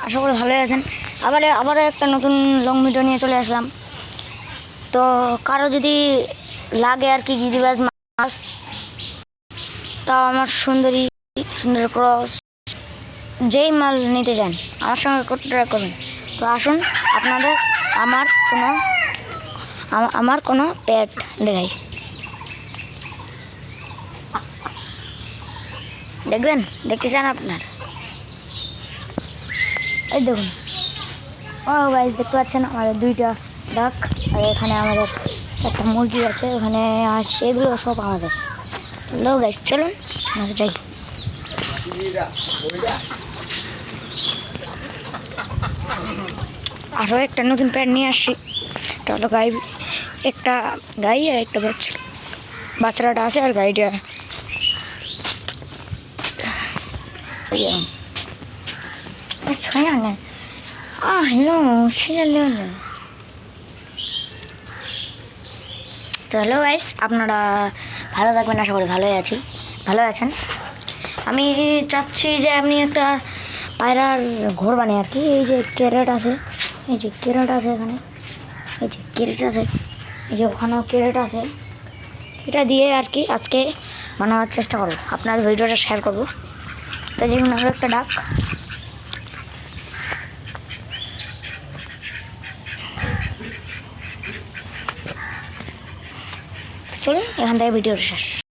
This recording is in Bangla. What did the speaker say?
আশা করি ভালোই আছেন। আবারও একটা নতুন লং ভিডিও নিয়ে চলে আসলাম। তো কারো যদি লাগে আর কি গিরিবাজ মাছ, তাও আমার সুন্দর ক্রস যেই মাল নিতে চান আমার সঙ্গে কন্ট্যাক্ট করুন। তো আসুন আপনাদের আমার কোনো পেট দেখাই, দেখবেন, দেখতে চান আপনার? এই দেখুন, ও গাইস দেখতে পাচ্ছেন আমাদের দুইটা ডাক, আর এখানে আমাদের একটা মুরগি আছে, ওখানে আসছে, এগুলো সব আমাদের। লো গাইস চলুন আমরা যাই। আরও একটা নতুন প্যান্ট নিয়ে আসছি। এটা হলো একটা গাই আর একটা বাচ্চাটা আছে, আর গাইটা তো হ্যালো গাইস, আপনারা ভালো থাকবেন, আশা করি ভালো আছেন। আমি চাচ্ছি যে আপনি একটা পায়রার ঘর বানিয়ে আর কি, এই যে ক্যারেট আছে, এই যে ক্যারেট আছে এখানে, এই যে ক্যারেট আছে, এই যে ওখানেও ক্যারেট আছে, এটা দিয়ে আর কি আজকে বানানোর চেষ্টা করবো, আপনার ভিডিওটা শেয়ার করবো। তো যেমন আরও একটা ডাক, চলুন এখান থেকে ভিডিওটা শেষ।